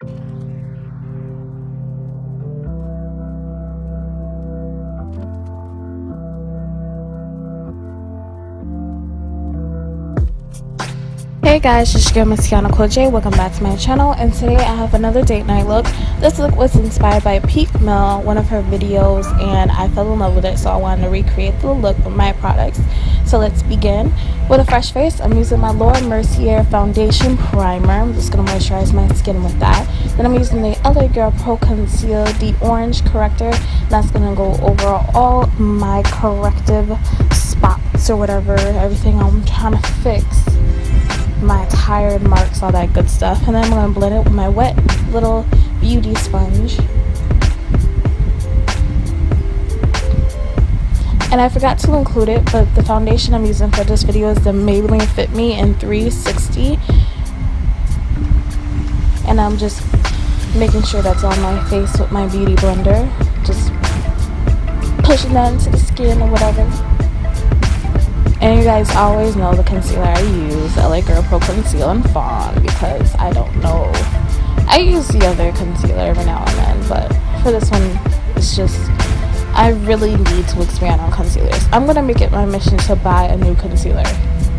Hey guys, it's your girl Tiana. Welcome back to my channel, and today I have another date night look. This look was inspired by PeakMill, one of her videos, and I fell in love with it, so I wanted to recreate the look with my products. So let's begin. With a fresh face, I'm using my Mercier foundation primer. I'm just going to moisturize my skin with that. Then I'm using the LA Girl Pro.Conceal, the orange corrector. That's going to go over all my corrective spots or whatever, everything I'm trying to fix. My tired marks, all that good stuff. And then I'm going to blend it with my wet little beauty sponge. And I forgot to include it, but the foundation I'm using for this video is the Maybelline Fit Me in 360. And I'm just making sure that's on my face with my beauty blender. Just pushing that into the skin or whatever. And you guys always know the concealer I use, LA Girl Pro.Conceal and Fawn, because I don't know. I use the other concealer every now and then, but for this one, it's just, I really need to expand on concealers. I'm going to make it my mission to buy a new concealer,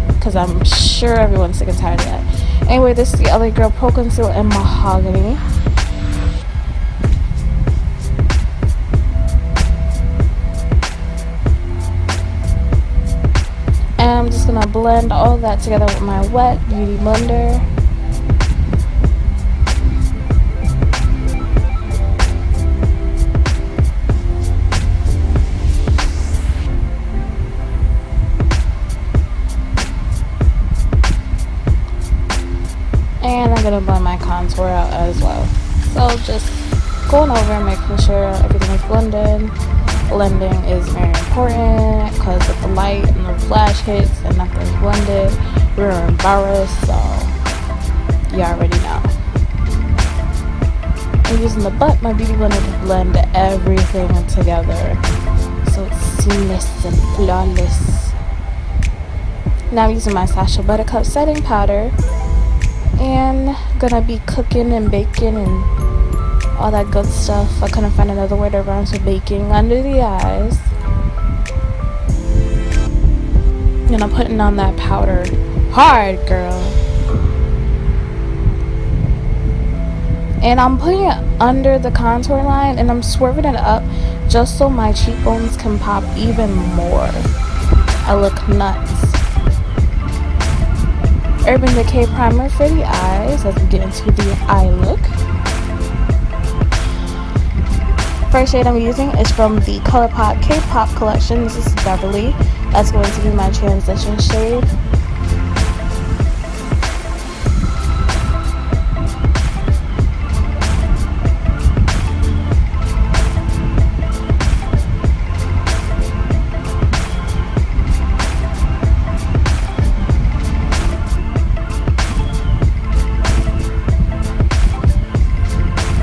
because I'm sure everyone's sick and tired of that. Anyway, this is the LA Girl Pro.Conceal in Mahogany. And I'm just going to blend all that together with my wet beauty blender. And I'm going to blend my contour out as well. So just going over and making sure everything is blended. Blending is very important because if the light and the flash hits and nothing's blended, we're embarrassed, so you already know. I'm using my beauty blender to blend everything together so it's seamless and flawless. Now I'm using my Sacha Buttercup setting powder, and gonna be cooking and baking and all that good stuff. I couldn't find another word that rhymes with baking under the eyes. And I'm putting on that powder hard, girl. And I'm putting it under the contour line, and I'm swerving it up just so my cheekbones can pop even more. I look nuts. Urban Decay primer for the eyes as we get into the eye look. First shade I'm using is from the ColourPop KaePop collection. This is Beverly. That's going to be my transition shade.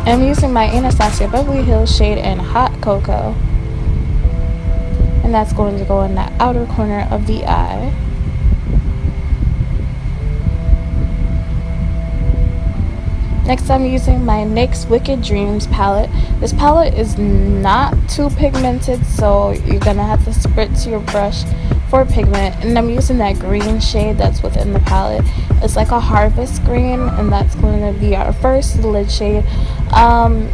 I'm using my Anastasia Beverly Hills shade in Hot Cocoa, and that's going to go in the outer corner of the eye. Next, I'm using my NYX Wicked Dreams palette. This palette is not too pigmented, so you're gonna have to spritz your brush for pigment. And I'm using that green shade that's within the palette. It's like a harvest green, and that's going to be our first lid shade.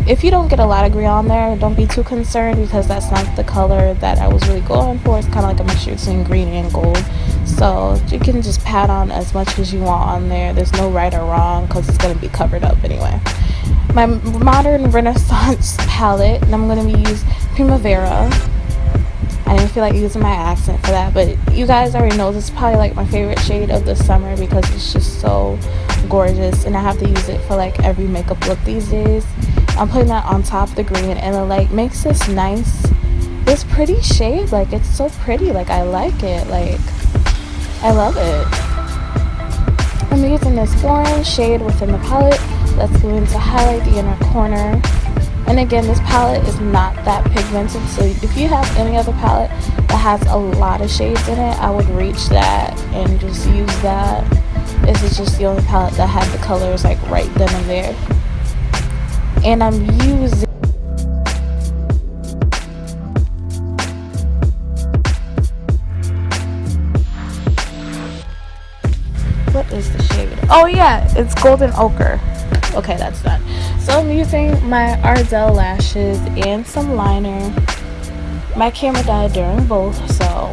If you don't get a lot of green on there, don't be too concerned, because that's not the color that I was really going for. It's kind of like a mixture between green and gold, so you can just pat on as much as you want on there. There's no right or wrong because it's going to be covered up anyway. My Modern Renaissance palette, and I'm going to be using Primavera. I didn't feel like using my accent for that, but you guys already know this is probably like my favorite shade of the summer because it's just so gorgeous, and I have to use it for like every makeup look these days. I'm putting that on top of the green, and it like makes this nice, this pretty shade. Like, it's so pretty. Like, I like it. Like, I love it. I'm using this orange shade within the palette that's going to highlight the inner corner. And again, this palette is not that pigmented, so if you have any other palette that has a lot of shades in it, I would reach that and just use that. This is just the only palette that had the colors like right then and there. and I'm using what is the shade? Oh yeah, it's Golden Ochre. Okay, that's done. So I'm using my Ardell lashes and some liner. My camera died during both, so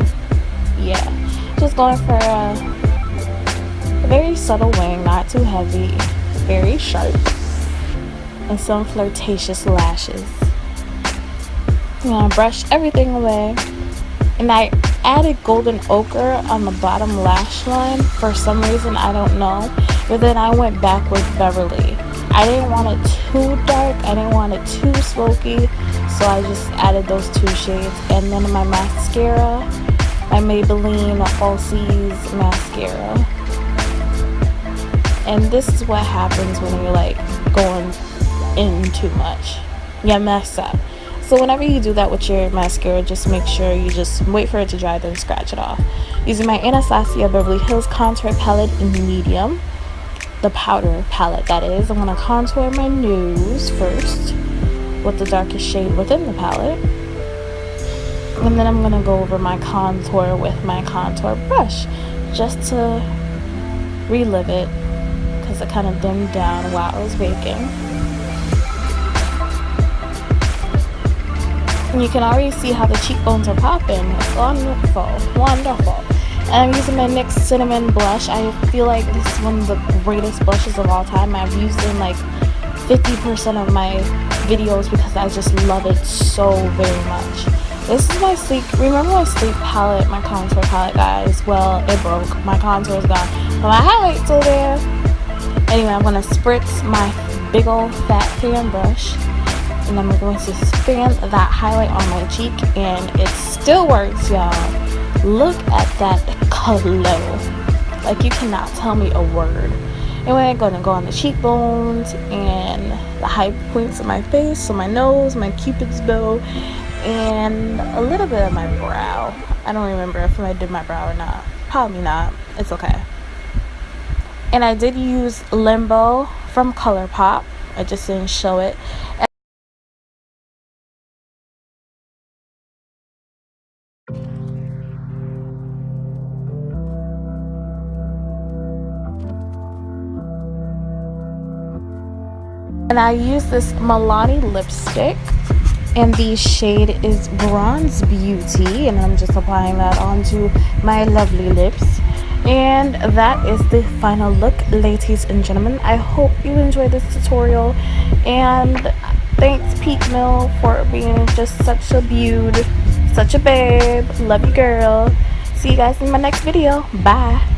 yeah. Just going for a very subtle wing, not too heavy, very sharp, and some flirtatious lashes. I'm gonna brush everything away, and I added Golden Ochre on the bottom lash line for some reason, I don't know, but then I went back with Beverly. I didn't want it too dark, I didn't want it too smoky, so I just added those two shades. And then my mascara, my Maybelline Falsies mascara. And this is what happens when you're like going in too much. You mess up. So whenever you do that with your mascara, just make sure you just wait for it to dry, then scratch it off. Using my Anastasia Beverly Hills contour palette in medium, the powder palette that is. I'm going to contour my nose first with the darkest shade within the palette. And then I'm going to go over my contour with my contour brush just to relive it, because it kind of dimmed down while I was baking. And you can already see how the cheekbones are popping. It's wonderful, wonderful. And I'm using my NYX Cinnamon blush. I feel like this is one of the greatest blushes of all time. I've used it in like 50% of my videos because I just love it so very much. This is my sleek, remember my sleek palette, my contour palette, guys? Well, it broke. My contour is gone, but my highlight's still there. Anyway, I'm going to spritz my big old fat fan brush, and I'm going to span that highlight on my cheek, and it still works, y'all. Look at that color. Like, you cannot tell me a word. Anyway, I'm going to go on the cheekbones and the high points of my face, so my nose, my cupid's bow, and a little bit of my brow. I don't remember if I did my brow or not. Probably not. It's okay. And I did use Limbo from ColourPop. I just didn't show it. And I use this Milani lipstick, and the shade is Bronze Beauty, and I'm just applying that onto my lovely lips. And that is the final look, ladies and gentlemen. I hope you enjoyed this tutorial, and thanks PeakMill for being just such a beaut, such a babe. Love you, girl. See you guys in my next video. Bye.